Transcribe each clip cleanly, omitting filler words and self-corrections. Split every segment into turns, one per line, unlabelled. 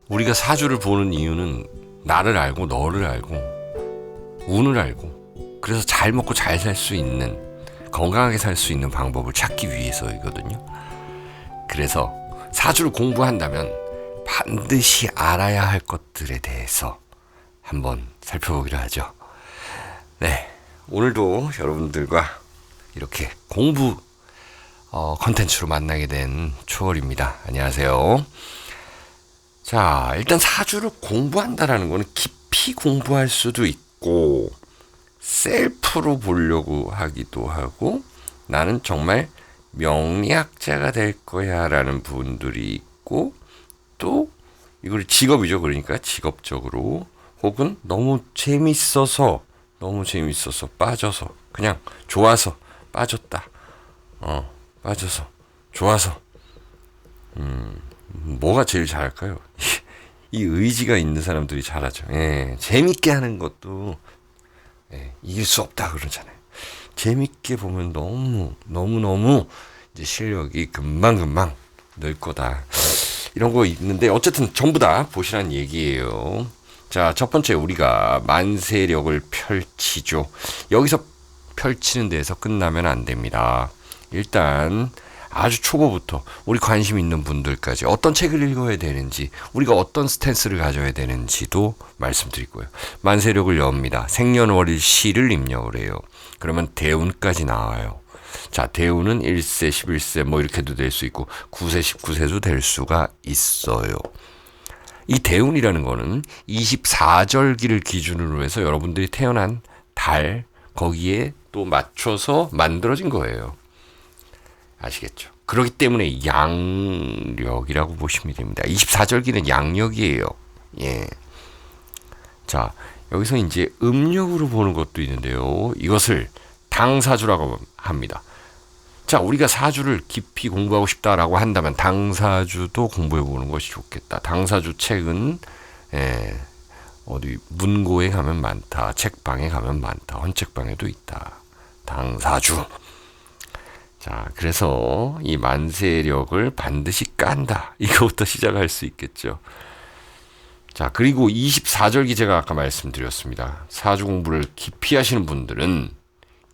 우리가 사주를 보는 이유는 나를 알고 너를 알고 운을 알고 그래서 잘 먹고 잘 살 수 있는 건강하게 살 수 있는 방법을 찾기 위해서이거든요. 그래서 사주를 공부한다면 반드시 알아야 할 것들에 대해서 한번 살펴보기로 하죠. 네, 오늘도 여러분들과 이렇게 공부 컨텐츠로 만나게 된 초월입니다. 안녕하세요. 자, 일단 사주를 공부한다라는 거는 깊이 공부할 수도 있고 셀프로 보려고 하기도 하고 나는 정말 명리학자가 될 거야 라는 분들이 있고 또 이걸 직업이죠. 그러니까 직업적으로 혹은 너무 재밌어서 빠져서 그냥 좋아서 빠졌다. 빠져서 좋아서 뭐가 제일 잘할까요? 이 의지가 있는 사람들이 잘하죠. 예, 재밌게 하는 것도 이길 수 없다 그러잖아요. 재밌게 보면 너무 이제 실력이 금방 늘 거다. 이런 거 있는데 어쨌든 전부 다 보시라는 얘기예요. 자, 첫 번째 우리가 만세력을 펼치죠. 여기서 펼치는 데에서 끝나면 안 됩니다. 일단 아주 초보부터 우리 관심 있는 분들까지 어떤 책을 읽어야 되는지 우리가 어떤 스탠스를 가져야 되는지도 말씀드리고요. 만세력을 엽니다. 생년월일 시를 입력을 해요. 그러면 대운까지 나와요. 자, 대운은 1세, 11세 뭐 이렇게도 될 수 있고 9세, 19세도 될 수가 있어요. 이 대운이라는 거는 24절기를 기준으로 해서 여러분들이 태어난 달 거기에 또 맞춰서 만들어진 거예요. 아시겠죠? 그렇기 때문에 양력이라고 보시면 됩니다. 24절기는 양력이에요. 예. 자, 여기서 이제 음력으로 보는 것도 있는데요. 이것을 당사주라고 합니다. 자, 우리가 사주를 깊이 공부하고 싶다라고 한다면 당사주도 공부해 보는 것이 좋겠다. 당사주 책은 어디 문고에 가면 많다. 책방에 가면 많다. 헌책방에도 있다. 당사주. 자, 그래서 이 만세력을 반드시 깐다. 이거부터 시작할 수 있겠죠. 자, 그리고 24절기 제가 아까 말씀드렸습니다. 사주 공부를 깊이 하시는 분들은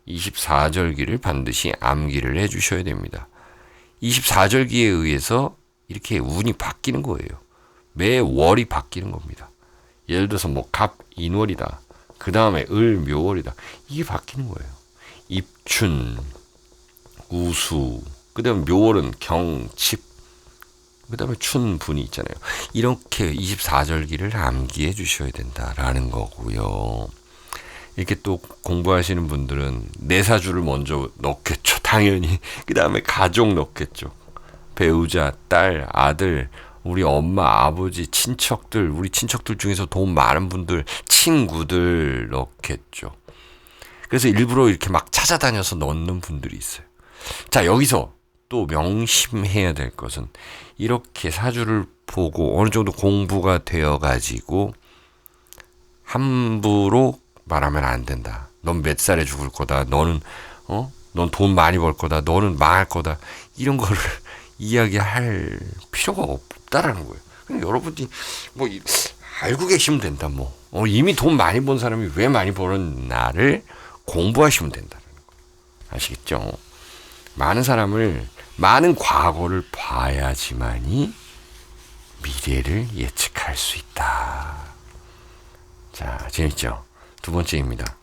24절기를 반드시 암기를 해 주셔야 됩니다. 24절기에 의해서 이렇게 운이 바뀌는 거예요. 매 월이 바뀌는 겁니다. 예를 들어서 뭐 갑인월이다. 그 다음에 을묘월이다. 이게 바뀌는 거예요. 입춘, 우수, 그 다음에 묘월은 경칩, 그 다음에 춘분이 있잖아요. 이렇게 24절기를 암기해 주셔야 된다라는 거고요. 이렇게 또 공부하시는 분들은 내 사주를 먼저 넣겠죠. 당연히. 그 다음에 가족 넣겠죠. 배우자, 딸, 아들, 우리 엄마, 아버지, 친척들, 우리 친척들 중에서 돈 많은 분들, 친구들 넣겠죠. 그래서 일부러 이렇게 막 찾아다녀서 넣는 분들이 있어요. 자, 여기서 또 명심해야 될 것은 이렇게 사주를 보고 어느 정도 공부가 되어 가지고 함부로 말하면 안 된다. 넌 몇 살에 죽을 거다. 넌 돈 많이 벌 거다. 너는 망할 거다. 이런 거를 이야기할 필요가 없다라는 거예요. 그냥 여러분이 뭐 알고 계시면 된다. 뭐 이미 돈 많이 번 사람이 왜 많이 버는 나를 공부하시면 된다는 거예요. 아시겠죠? 많은 과거를 봐야지만이 미래를 예측할 수 있다. 자, 재밌죠? 두 번째입니다.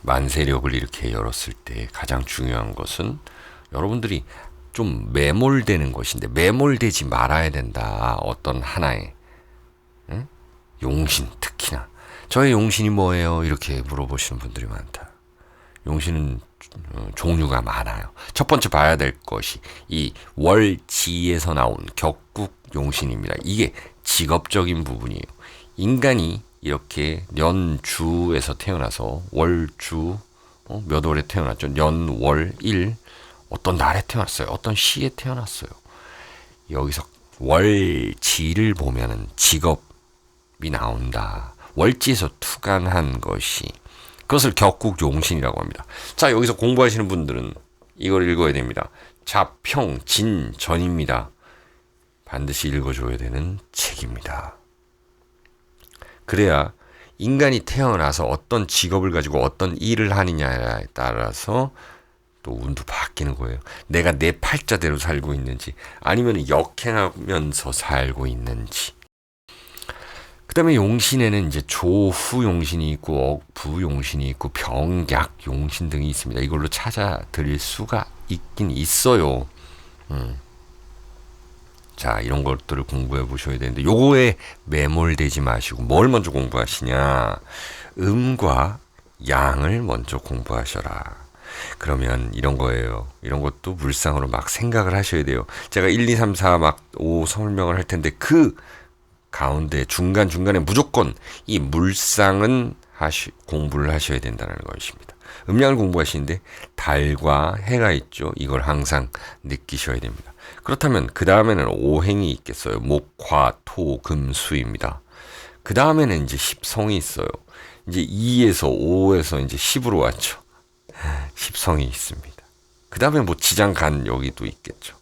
만세력을 이렇게 열었을 때 가장 중요한 것은 여러분들이 좀 매몰되는 것인데 매몰되지 말아야 된다. 어떤 하나의 용신 특히나 저의 용신이 뭐예요? 이렇게 물어보시는 분들이 많다. 용신은 종류가 많아요. 첫 번째 봐야 될 것이 이 월지에서 나온 격국 용신입니다. 이게 직업적인 부분이에요. 인간이 이렇게 년주에서 태어나서 월주 몇 월에 태어났죠. 년, 월, 일 어떤 날에 태어났어요. 어떤 시에 태어났어요. 여기서 월지를 보면은 직업이 나온다. 월지에서 투간한 것이 그것을 격국 용신이라고 합니다. 자, 여기서 공부하시는 분들은 이걸 읽어야 됩니다. 자평 진전입니다. 반드시 읽어줘야 되는 책입니다. 그래야 인간이 태어나서 어떤 직업을 가지고 어떤 일을 하느냐에 따라서 또 운도 바뀌는 거예요. 내가 내 팔자대로 살고 있는지 아니면 역행하면서 살고 있는지. 그 다음에 용신에는 이제 조후 용신이 있고 억부 용신이 있고 병약 용신 등이 있습니다. 이걸로 찾아 드릴 수가 있긴 있어요. 자, 이런 것들을 공부해 보셔야 되는데 요거에 매몰되지 마시고 뭘 먼저 공부하시냐? 음과 양을 먼저 공부하셔라. 그러면 이런 거예요. 이런 것도 물상으로 막 생각을 하셔야 돼요. 제가 1, 2, 3, 4 막 5 설명을 할 텐데 그 가운데 중간중간에 무조건 이 물상은 공부를 하셔야 된다는 것입니다. 음양을 공부하시는데 달과 해가 있죠. 이걸 항상 느끼셔야 됩니다. 그렇다면 그 다음에는 오행이 있겠어요. 목, 화, 토, 금, 수입니다. 그 다음에는 이제 십성이 있어요. 이제 2에서 5에서 이제 10으로 왔죠. 십성이 있습니다. 그 다음에 뭐 지장, 간 여기도 있겠죠.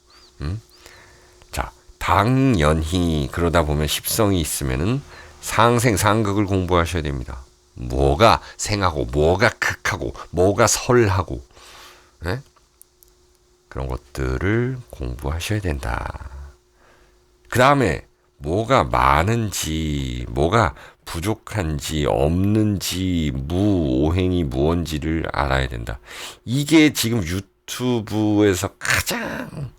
자, 당연히 그러다 보면 십성이 있으면은 상생, 상극을 공부하셔야 됩니다. 뭐가 생하고 뭐가 극하고 뭐가 설하고 네? 그런 것들을 공부하셔야 된다. 그 다음에 뭐가 많은지 뭐가 부족한지 없는지 무오행이 무언지를 알아야 된다. 이게 지금 유튜브에서 가장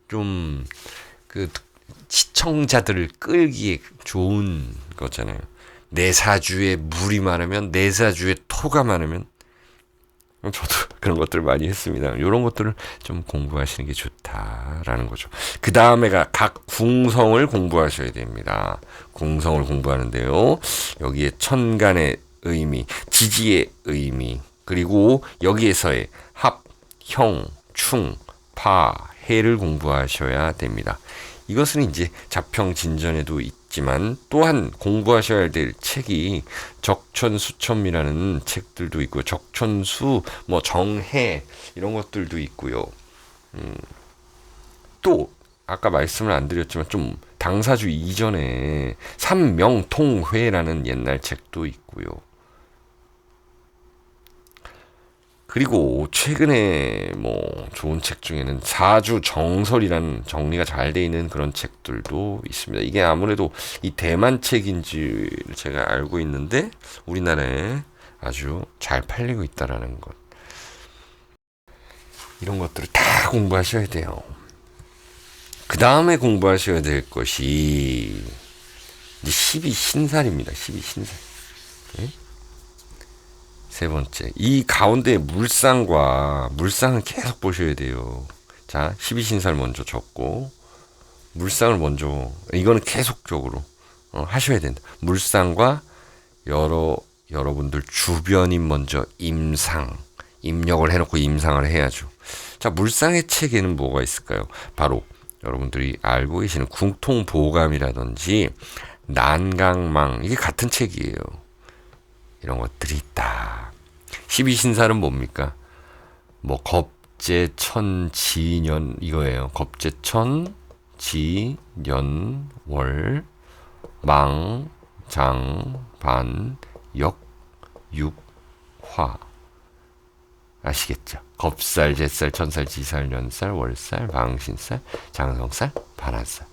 좀 그 시청자들을 끌기에 좋은 거잖아요. 내 사주에 물이 많으면 내 사주에 토가 많으면 저도 그런 것들을 많이 했습니다. 이런 것들을 좀 공부하시는 게 좋다라는 거죠. 그 다음에가 각 궁성을 공부하셔야 됩니다. 궁성을 공부하는데요. 여기에 천간의 의미, 지지의 의미, 그리고 여기에서의 합, 형, 충, 파, 해를 공부하셔야 됩니다. 이것은 이제 자평진전에도 있지만 또한 공부하셔야 될 책이 적천수첨이라는 책들도 있고요. 적천수, 뭐 정해 이런 것들도 있고요. 또 아까 말씀을 안 드렸지만 좀 당사주 이전에 삼명통회라는 옛날 책도 있고요. 그리고 최근에 뭐 좋은 책 중에는 사주 정설이라는 정리가 잘 돼 있는 그런 책들도 있습니다. 이게 아무래도 이 대만 책인지 제가 알고 있는데 우리나라에 아주 잘 팔리고 있다라는 것. 이런 것들을 다 공부하셔야 돼요. 그 다음에 공부하셔야 될 것이 이제 12신살입니다. 12신살. 네? 세 번째, 이 가운데 물상은 계속 보셔야 돼요. 자, 12신살 먼저 적고 물상을 먼저 이거는 계속적으로 하셔야 된다. 물상과 여러분들 주변인 먼저 입력을 해놓고 임상을 해야죠. 자, 물상의 책에는 뭐가 있을까요? 바로 여러분들이 알고 계시는 궁통보감이라든지 난강망 이게 같은 책이에요. 이런 것들이 있다. 12신살은 뭡니까? 뭐 겁재천지년 이거예요. 겁재천 지년월 망장반 역육화 아시겠죠? 겁살, 잿살, 천살, 지살, 년살, 월살, 망신살, 장성살, 반한살.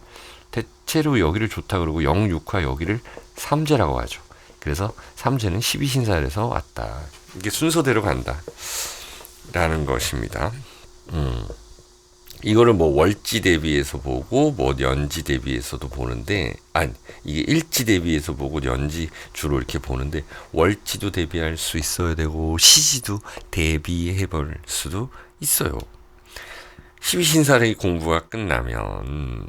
대체로 여기를 좋다 그러고 영육화 여기를 삼재라고 하죠. 그래서 삼재는 12신살에서 왔다. 이게 순서대로 간다. 라는 것입니다. 이거를 뭐 월지 대비해서 보고 뭐 년지 대비해서도 보는데 이게 일지 대비해서 보고 년지 주로 이렇게 보는데 월지도 대비할 수 있어야 되고 시지도 대비해 볼 수도 있어요. 12신살의 공부가 끝나면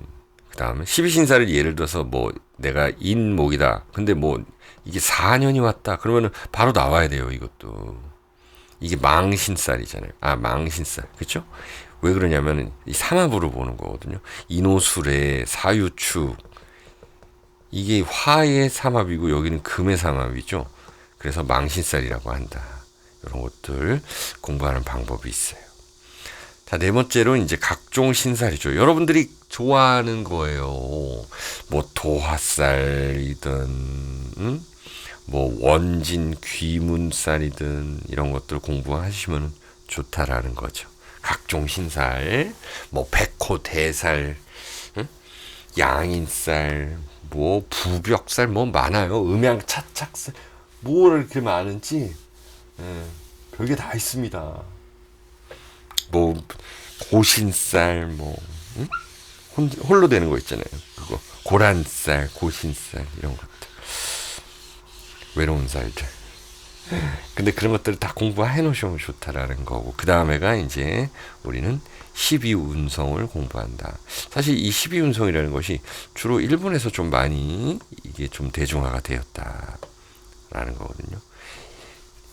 그 다음에 12신살을 예를 들어서 뭐 내가 인목이다. 근데 뭐 이게 4년이 왔다. 그러면은 바로 나와야 돼요. 이것도. 이게 망신살이잖아요. 망신살. 그렇죠? 왜 그러냐면은 이 삼합으로 보는 거거든요. 인호술의 사유축. 이게 화의 삼합이고 여기는 금의 삼합이죠. 그래서 망신살이라고 한다. 이런 것들 공부하는 방법이 있어요. 자, 네 번째로 이제 각종 신살이죠. 여러분들이 좋아하는 거예요. 뭐 도화살이든 뭐 원진 귀문살이든 이런 것들 공부하시면 좋다라는 거죠. 각종 신살, 뭐 백호대살, 양인살, 뭐 부벽살, 뭐 많아요. 음양차착살, 뭐 이렇게 많은지 별게 다 있습니다. 뭐 고신살, 뭐 홀로 되는 거 있잖아요. 그거 고란살, 고신살 이런 것들, 외로운 살들. 근데 그런 것들을 다 공부해 놓으시면 좋다라는 거고, 그 다음에가 이제 우리는 12운성을 공부한다. 사실 이 12운성이라는 것이 주로 일본에서 좀 많이 이게 좀 대중화가 되었다라는 거거든요.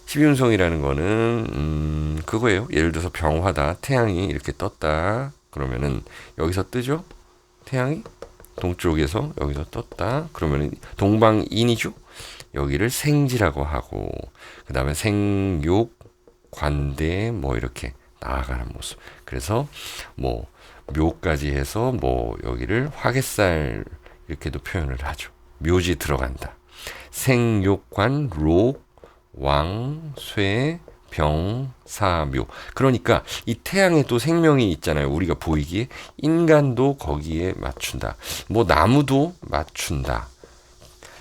12운성이라는 거는 그거예요. 예를 들어서 병화다. 태양이 이렇게 떴다. 그러면은 여기서 뜨죠. 태양이 동쪽에서 여기서 떴다. 그러면은 동방인이죠. 여기를 생지라고 하고, 그 다음에 생욕, 관대, 뭐 이렇게 나아가는 모습. 그래서 뭐 묘까지 해서 뭐 여기를 화개살 이렇게도 표현을 하죠. 묘지 들어간다. 생욕관, 록, 왕, 쇠, 병, 사, 묘. 그러니까 이 태양에 또 생명이 있잖아요. 우리가 보이기에. 인간도 거기에 맞춘다. 뭐 나무도 맞춘다.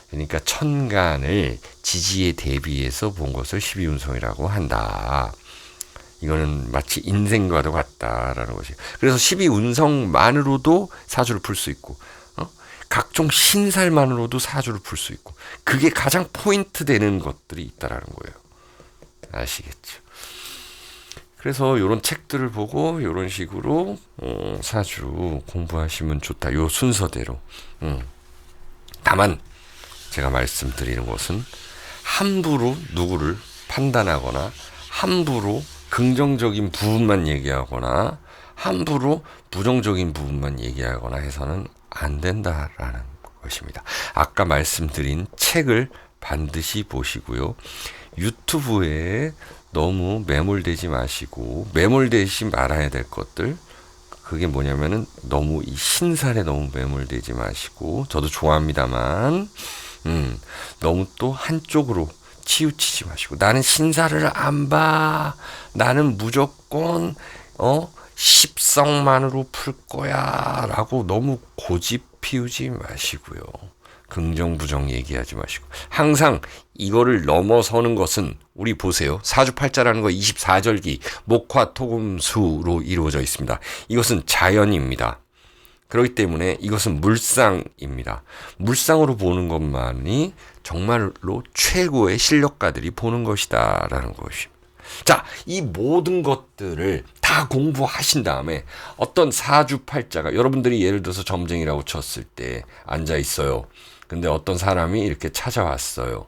그러니까 천간을 지지에 대비해서 본 것을 12운성이라고 한다. 이거는 마치 인생과도 같다라는 것이. 그래서 12운성만으로도 사주를 풀 수 있고, 각종 신살만으로도 사주를 풀 수 있고, 그게 가장 포인트 되는 것들이 있다라는 거예요. 아시겠죠? 그래서 이런 책들을 보고 이런 식으로 사주 공부하시면 좋다. 요 순서대로. 다만 제가 말씀드리는 것은 함부로 누구를 판단하거나 함부로 긍정적인 부분만 얘기하거나 함부로 부정적인 부분만 얘기하거나 해서는 안 된다라는 것입니다. 아까 말씀드린 책을 반드시 보시고요. 유튜브에 너무 매몰되지 마시고, 매몰되지 말아야 될 것들, 그게 뭐냐면은 너무 이 신살에 너무 매몰되지 마시고, 저도 좋아합니다만 너무 또 한쪽으로 치우치지 마시고, 나는 신사를 안 봐, 나는 무조건 십성만으로 풀 거야 라고 너무 고집 피우지 마시고요. 긍정 부정 얘기하지 마시고, 항상 이거를 넘어서는 것은, 우리 보세요. 사주팔자라는 거 24절기 목화토금수로 이루어져 있습니다. 이것은 자연입니다. 그렇기 때문에 이것은 물상입니다. 물상으로 보는 것만이 정말로 최고의 실력가들이 보는 것이다 라는 것입니다. 자, 이 모든 것들을 다 공부하신 다음에 어떤 사주팔자가, 여러분들이 예를 들어서 점쟁이라고 쳤을 때 앉아 있어요. 근데 어떤 사람이 이렇게 찾아왔어요.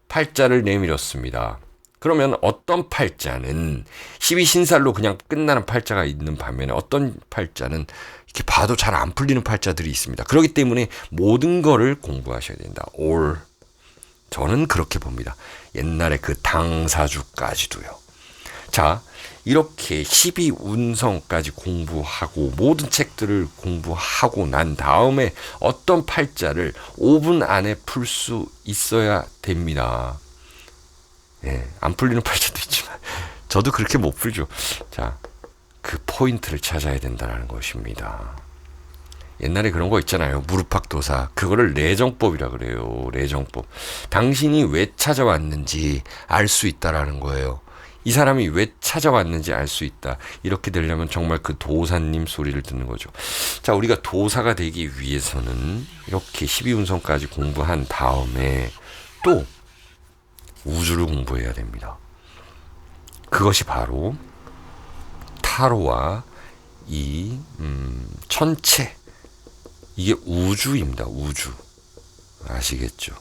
팔자를 내밀었습니다. 그러면 어떤 팔자는 12신살로 그냥 끝나는 팔자가 있는 반면에 어떤 팔자는 이렇게 봐도 잘 안 풀리는 팔자들이 있습니다. 그렇기 때문에 모든 거를 공부하셔야 된다. 저는 그렇게 봅니다. 옛날에 그 당사주까지도요. 자, 이렇게 12운성까지 공부하고 모든 책들을 공부하고 난 다음에 어떤 팔자를 5분 안에 풀 수 있어야 됩니다. 예, 안 풀리는 팔자도 있지만 저도 그렇게 못 풀죠. 자, 그 포인트를 찾아야 된다는 것입니다. 옛날에 그런 거 있잖아요. 무릎팍도사. 그거를 내정법이라 그래요. 내정법. 당신이 왜 찾아왔는지 알 수 있다라는 거예요. 이 사람이 왜 찾아왔는지 알 수 있다. 이렇게 되려면 정말 그 도사님 소리를 듣는 거죠. 자, 우리가 도사가 되기 위해서는 이렇게 12운성까지 공부한 다음에 또 우주를 공부해야 됩니다. 그것이 바로 타로와 이 천체, 이게 우주입니다. 우주. 아시겠죠?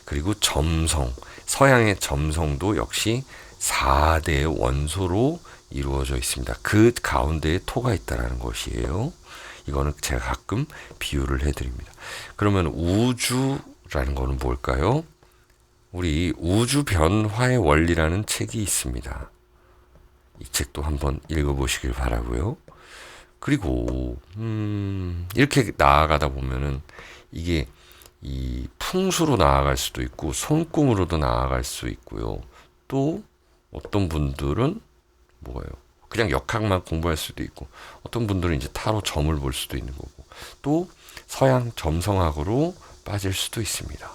그리고 점성, 서양의 점성도 역시 4대의 원소로 이루어져 있습니다. 그 가운데에 토가 있다는 것이에요. 이거는 제가 가끔 비유를 해드립니다. 그러면 우주라는 거는 뭘까요? 우리 우주 변화의 원리라는 책이 있습니다. 이 책도 한번 읽어보시길 바라고요. 그리고 이렇게 나아가다 보면은 이게 이 풍수로 나아갈 수도 있고 손금으로도 나아갈 수 있고요. 또 어떤 분들은 뭐예요? 그냥 역학만 공부할 수도 있고 어떤 분들은 이제 타로 점을 볼 수도 있는 거고 또 서양 점성학으로 빠질 수도 있습니다.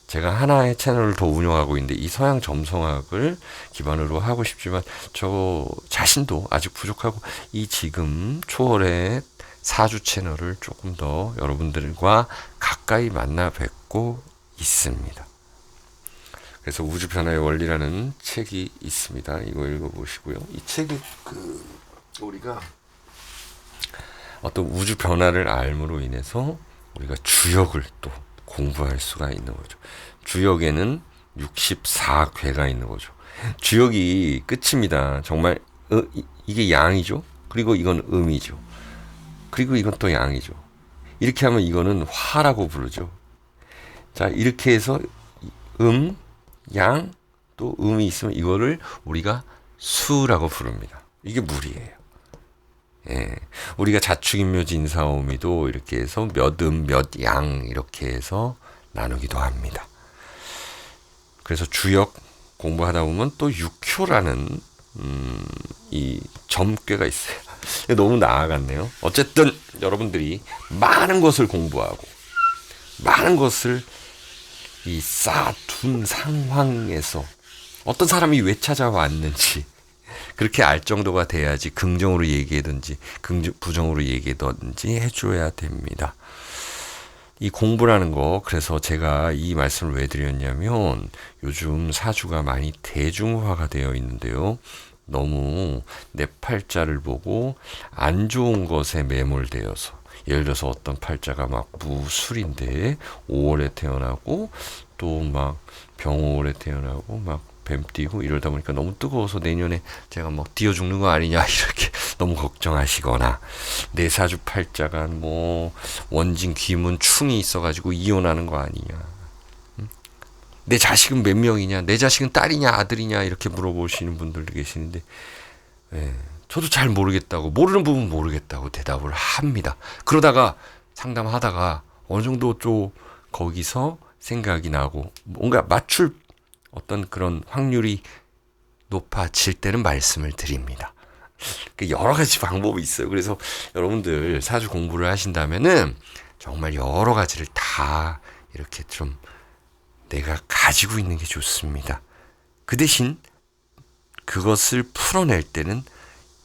제가 하나의 채널을 더 운영하고 있는데 이 서양 점성학을 기반으로 하고 싶지만 저 자신도 아직 부족하고 이 지금 초월의 사주 채널을 조금 더 여러분들과 가까이 만나 뵙고 있습니다. 그래서 우주 변화의 원리라는 책이 있습니다. 이거 읽어보시고요. 이 책이 우리가 어떤 우주 변화를 알므로 인해서 우리가 주역을 또 공부할 수가 있는 거죠. 주역에는 64궤가 있는 거죠. 주역이 끝입니다. 정말 이게 양이죠. 그리고 이건 음이죠. 그리고 이건 또 양이죠. 이렇게 하면 이거는 화라고 부르죠. 자, 이렇게 해서 양, 또 음이 있으면 이거를 우리가 수라고 부릅니다. 이게 물이에요. 예. 우리가 자축인묘진사오미도 이렇게 해서 몇 몇 양 이렇게 해서 나누기도 합니다. 그래서 주역 공부하다 보면 또 육효라는 이 점괘가 있어요. 너무 나아갔네요. 어쨌든 여러분들이 많은 것을 공부하고 많은 것을 이 쌓아둔 상황에서 어떤 사람이 왜 찾아왔는지 그렇게 알 정도가 돼야지 긍정으로 얘기하든지 부정으로 얘기하든지 해줘야 됩니다. 이 공부라는 거 그래서 제가 이 말씀을 왜 드렸냐면 요즘 사주가 많이 대중화가 되어 있는데요. 너무 내 팔자를 보고 안 좋은 것에 매몰되어서 예를 들어서 어떤 팔자가 막 무술인데 5월에 태어나고 또 막 병호월에 태어나고 막 뱀띠고 이러다 보니까 너무 뜨거워서 내년에 제가 뭐 뛰어 죽는 거 아니냐 이렇게 너무 걱정하시거나 내 사주 팔자가 뭐 원진 귀문 충이 있어가지고 이혼하는 거 아니냐 내 자식은 몇 명이냐 내 자식은 딸이냐 아들이냐 이렇게 물어보시는 분들도 계시는데 예, 저도 잘 모르겠다고 모르는 부분 모르겠다고 대답을 합니다. 그러다가 상담하다가 어느 정도 좀 거기서 생각이 나고 뭔가 맞출 어떤 그런 확률이 높아질 때는 말씀을 드립니다. 여러 가지 방법이 있어요. 그래서 여러분들 사주 공부를 하신다면은 정말 여러 가지를 다 이렇게 좀 내가 가지고 있는 게 좋습니다. 그 대신 그것을 풀어낼 때는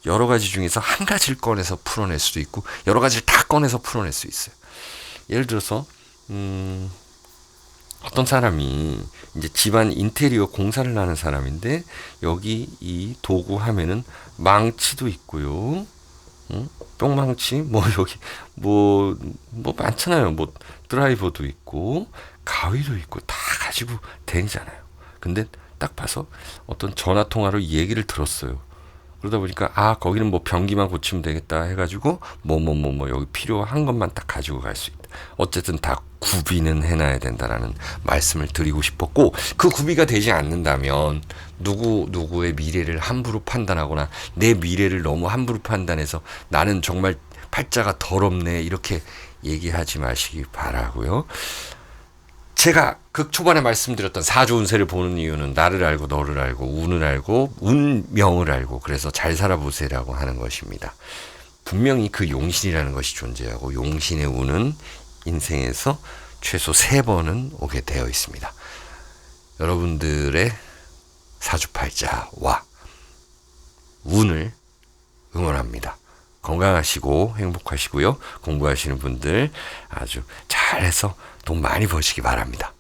여러 가지 중에서 한 가지를 꺼내서 풀어낼 수도 있고 여러 가지를 다 꺼내서 풀어낼 수 있어요. 예를 들어서 어떤 사람이 이제 집안 인테리어 공사를 하는 사람인데 여기 이 도구 하면은 망치도 있고요. 뿅망치 뭐 여기 뭐 많잖아요. 뭐 드라이버도 있고 가위도 있고 다 가지고 다니잖아요. 근데 딱 봐서 어떤 전화 통화로 얘기를 들었어요. 그러다 보니까 거기는 뭐 변기만 고치면 되겠다 해가지고 뭐 여기 필요한 것만 딱 가지고 갈 수 있다. 어쨌든 다 구비는 해놔야 된다라는 말씀을 드리고 싶었고 그 구비가 되지 않는다면 누구의 미래를 함부로 판단하거나 내 미래를 너무 함부로 판단해서 나는 정말 팔자가 더럽네 이렇게 얘기하지 마시기 바라고요. 제가 초반에 말씀드렸던 사주 운세를 보는 이유는 나를 알고 너를 알고 운을 알고 운명을 알고 그래서 잘 살아보세요라고 하는 것입니다. 분명히 그 용신이라는 것이 존재하고 용신의 운은 인생에서 최소 3번은 오게 되어 있습니다. 여러분들의 사주팔자와 운을 응원합니다. 건강하시고 행복하시고요. 공부하시는 분들 아주 잘해서 돈 많이 버시기 바랍니다.